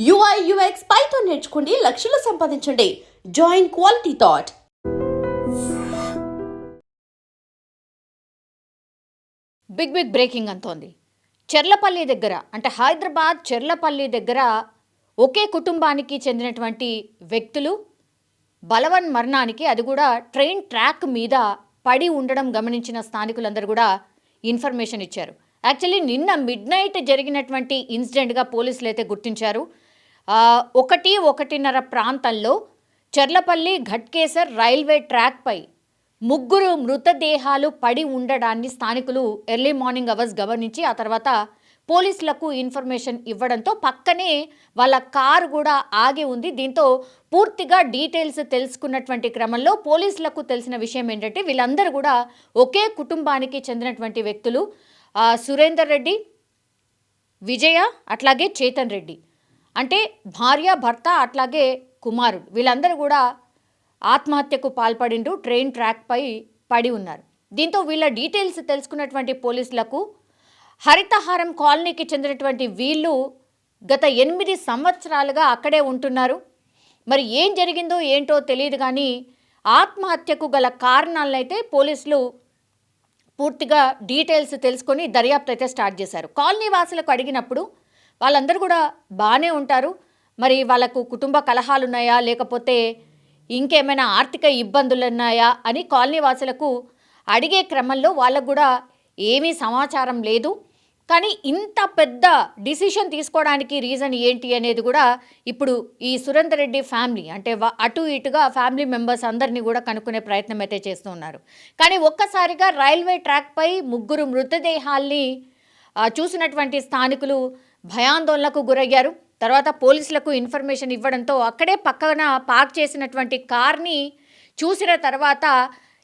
UI UX Python నేర్చుకోండి, లక్షలు సంపాదించండి. Join Quality Thought. Big breaking అంతోంది. చెర్లపల్లి దగ్గర అంటే హైదరాబాద్ చెర్లపల్లి దగ్గర ఒకే కుటుంబానికి చెందినటువంటి వ్యక్తులు బలవన్ మరణానికి, అది కూడా ట్రైన్ ట్రాక్ మీద పడి ఉండడం గమనించిన స్థానికులందరూ కూడా ఇన్ఫర్మేషన్ ఇచ్చారు. యాక్చువల్లీ నిన్న మిడ్ నైట్ జరిగినటువంటి ఇన్సిడెంట్గా పోలీసులు అయితే గుర్తించారు. 1:30 ప్రాంతంలో చెర్లపల్లి ఘట్కేసర్ రైల్వే ట్రాక్పై ముగ్గురు మృతదేహాలు పడి ఉండడాన్ని స్థానికులు ఎర్లీ మార్నింగ్ అవర్స్ గమనించి ఆ తర్వాత పోలీసులకు ఇన్ఫర్మేషన్ ఇవ్వడంతో పక్కనే వాళ్ళ కారు కూడా ఆగి ఉంది. దీంతో పూర్తిగా డీటెయిల్స్ తెలుసుకున్నటువంటి క్రమంలో పోలీసులకు తెలిసిన విషయం ఏంటంటే వీళ్ళందరూ కూడా ఒకే కుటుంబానికి చెందినటువంటి వ్యక్తులు. సురేందర్ రెడ్డి, విజయ, అట్లాగే చేతన్ రెడ్డి, అంటే భార్య భర్త అట్లాగే కుమారుడు, వీళ్ళందరూ కూడా ఆత్మహత్యకు పాల్పడిండ్రు, ట్రైన్ ట్రాక్పై పడి ఉన్నారు. దీంతో వీళ్ళ డీటెయిల్స్ తెలుసుకున్నటువంటి పోలీసులకు హరితహారం కాలనీకి చెందినటువంటి వీళ్ళు గత 8 సంవత్సరాలుగా అక్కడే ఉంటున్నారు. మరి ఏం జరిగిందో ఏంటో తెలియదు, కానీ ఆత్మహత్యకు గల కారణాలనైతే పోలీసులు పూర్తిగా డీటెయిల్స్ తెలుసుకొని దర్యాప్తు అయితే స్టార్ట్ చేశారు. కాలనీ వాసులకు అడిగినప్పుడు వాళ్ళందరూ కూడా బాగానే ఉంటారు, మరి వాళ్ళకు కుటుంబ కలహాలు ఉన్నాయా లేకపోతే ఇంకేమైనా ఆర్థిక ఇబ్బందులు ఉన్నాయా అని కాలనీ వాసులకు అడిగే క్రమంలో వాళ్ళకు కూడా ఏమీ సమాచారం లేదు. కానీ ఇంత పెద్ద డిసిషన్ తీసుకోవడానికి రీజన్ ఏంటి అనేది కూడా ఇప్పుడు ఈ సురేందర్ రెడ్డి ఫ్యామిలీ అంటే అటు ఇటుగా ఫ్యామిలీ మెంబర్స్ అందరినీ కూడా కనుక్కునే ప్రయత్నం అయితే చేస్తూ ఉన్నారు. కానీ ఒక్కసారిగా రైల్వే ట్రాక్పై ముగ్గురు మృతదేహాల్ని చూసినటువంటి స్థానికులు భయాందోళనకు గురయ్యారు. తర్వాత పోలీసులకు ఇన్ఫర్మేషన్ ఇవ్వడంతో అక్కడే పక్కన పార్క్ చేసినటువంటి కార్ని చూసిన తర్వాత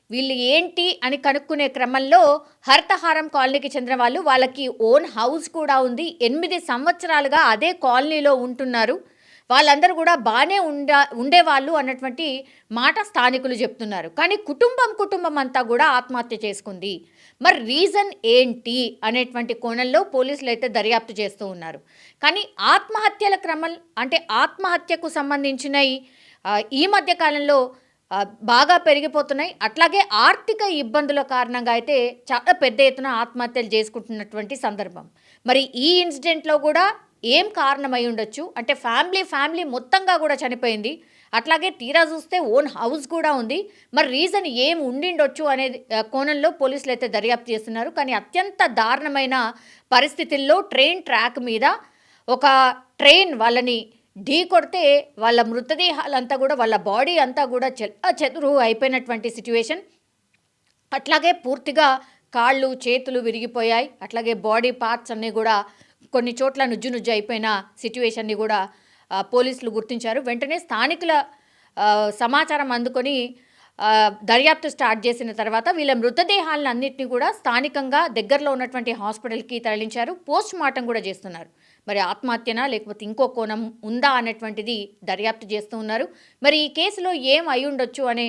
వీళ్ళు ఏంటి అని కనుక్కునే క్రమంలో హరితహారం కాలనీకి చెందిన వాళ్ళు, వాళ్ళకి ఓన్ హౌస్ కూడా ఉంది, 8 సంవత్సరాలుగా అదే కాలనీలో ఉంటున్నారు, వాళ్ళందరూ కూడా బాగానే ఉండేవాళ్ళు అన్నటువంటి మాట స్థానికులు చెప్తున్నారు. కానీ కుటుంబం అంతా కూడా ఆత్మహత్య చేసుకుంది. మరి రీజన్ ఏంటి అనేటువంటి కోణంలో పోలీసులు అయితే దర్యాప్తు చేస్తూ ఉన్నారు. కానీ ఆత్మహత్యల క్రమం అంటే ఆత్మహత్యకు సంబంధించిన ఈ మధ్య కాలంలో బాగా పెరిగిపోతున్నాయి. అట్లాగే ఆర్థిక ఇబ్బందుల కారణంగా అయితే చాలా పెద్ద ఎత్తున ఆత్మహత్యలు చేసుకుంటున్నటువంటి సందర్భం. మరి ఈ ఇన్సిడెంట్లో కూడా ఏం కారణమై ఉండొచ్చు అంటే ఫ్యామిలీ మొత్తంగా కూడా చనిపోయింది, అట్లాగే తీరా చూస్తే ఓన్ హౌస్ కూడా ఉంది, మరి రీజన్ ఏం ఉండిండొచ్చు అనే కోణంలో పోలీసులు అయితే దర్యాప్తు చేస్తున్నారు. కానీ అత్యంత దారుణమైన పరిస్థితుల్లో ట్రైన్ ట్రాక్ మీద ఒక ట్రైన్ వాళ్ళని ఢీ కొడితే వాళ్ళ మృతదేహాలంతా కూడా వాళ్ళ బాడీ అంతా కూడా చెదురు అయిపోయినటువంటి సిచ్యువేషన్. అట్లాగే పూర్తిగా కాళ్ళు చేతులు విరిగిపోయాయి, అట్లాగే బాడీ పార్ట్స్ అన్నీ కూడా కొన్ని చోట్ల నుజ్జు అయిపోయిన సిచ్యువేషన్ని కూడా పోలీసులు గుర్తించారు. వెంటనే స్థానికుల సమాచారం అందుకొని దర్యాప్తు స్టార్ట్ చేసిన తర్వాత వీళ్ళ మృతదేహాలను అన్నింటినీ కూడా స్థానికంగా దగ్గరలో ఉన్నటువంటి హాస్పిటల్కి తరలించారు. పోస్ట్ మార్టం కూడా చేస్తున్నారు. మరి ఆత్మహత్యనా లేకపోతే ఇంకో కోణం ఉందా అన్నటువంటిది దర్యాప్తు చేస్తూ ఉన్నారు. మరి ఈ కేసులో ఏం అయి ఉండొచ్చు అనే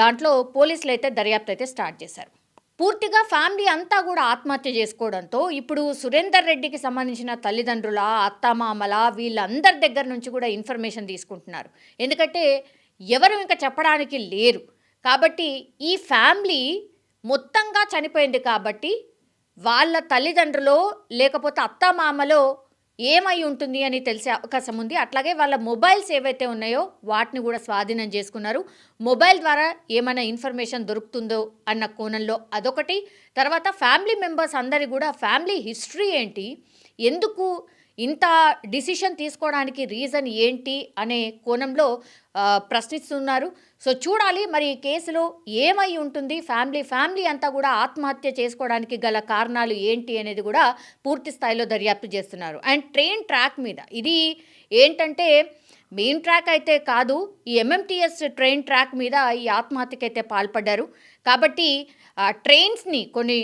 దాంట్లో పోలీసులు అయితే దర్యాప్తు అయితే స్టార్ట్ చేశారు. పూర్తిగా ఫ్యామిలీ అంతా కూడా ఆత్మహత్య చేసుకోవడంతో ఇప్పుడు సురేందర్ రెడ్డికి సంబంధించిన తల్లిదండ్రుల, అత్తమామల, వీళ్ళందరి దగ్గర నుంచి కూడా ఇన్ఫర్మేషన్ తీసుకుంటున్నారు. ఎందుకంటే ఎవరు ఇంకా చెప్పడానికి లేరు కాబట్టి ఈ ఫ్యామిలీ మొత్తంగా చనిపోయింది కాబట్టి వాళ్ళ తల్లిదండ్రులో లేకపోతే అత్తమామలో ఏమై ఉంటుంది అని తెలిసే అవకాశం ఉంది. అట్లాగే వాళ్ళ మొబైల్స్ ఏవైతే ఉన్నాయో వాటిని కూడా స్వాధీనం చేసుకున్నారు. మొబైల్ ద్వారా ఏమైనా ఇన్ఫర్మేషన్ దొరుకుతుందో అన్న కోణంలో అదొకటి. తర్వాత ఫ్యామిలీ మెంబర్స్ అందరి కూడా ఫ్యామిలీ హిస్టరీ ఏంటి, ఎందుకు ఇంత డిసిషన్ తీసుకోవడానికి రీజన్ ఏంటి అనే కోణంలో ప్రశ్నిస్తున్నారు. సో చూడాలి మరి ఈ కేసులో ఏమై ఉంటుంది, ఫ్యామిలీ అంతా కూడా ఆత్మహత్య చేసుకోవడానికి గల కారణాలు ఏంటి అనేది కూడా పూర్తి స్థాయిలో దర్యాప్తు చేస్తున్నారు. అండ్ ట్రైన్ ట్రాక్ మీద ఇది ఏంటంటే మెయిన్ ట్రాక్ అయితే కాదు, ఈ ఎంఎంటీఎస్ ట్రైన్ ట్రాక్ మీద ఈ ఆత్మహత్యకి అయితే పాల్పడ్డారు. కాబట్టి ట్రైన్స్ని కొన్ని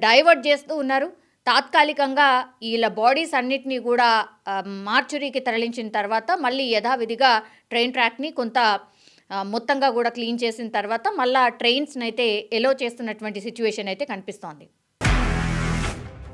డైవర్ట్ చేస్తూ ఉన్నారు. తాత్కాలికంగా వీళ్ళ బాడీస్ అన్నిటినీ కూడా మార్చురీకి తరలించిన తర్వాత మళ్ళీ యథావిధిగా ట్రైన్ ట్రాక్ని కొంత మొత్తంగా కూడా క్లీన్ చేసిన తర్వాత మళ్ళీ ట్రైన్స్ని అయితే ఎలో చేస్తున్నటువంటి సిచ్యువేషన్ అయితే కనిపిస్తోంది.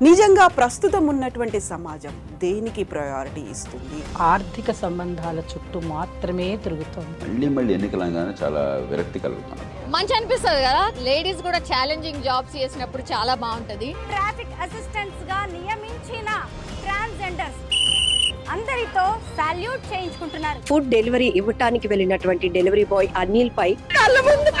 నిజంగా ప్రస్తుతం ఉన్నటువంటి సమాజం దేనికి ప్రయారిటీ ఇస్తుంది? ఆర్థిక సంబంధాల చుట్టూ మాత్రమే తిరుగుతోంది. మళ్ళీ ఎన్నికలంగానే చాలా విరక్తి కలుగుతున్నాం. మంచి అనిపిస్తుంది కదా, లేడీస్ కూడా ఛాలెంజింగ్ జాబ్స్ చేసినప్పుడు చాలా బాగుంటది. ట్రాఫిక్ అసిస్టెంట్స్ గా నియమించిన ట్రాన్స్జెండర్స్ అందరితో సాల్యూట్ చేయించుకుంటున్నారు. ఫుడ్ డెలివరీ ఇవ్వటానికి వెళ్ళినటువంటి డెలివరీ బాయ్ అనిల్ పై కళ్ళ ముందు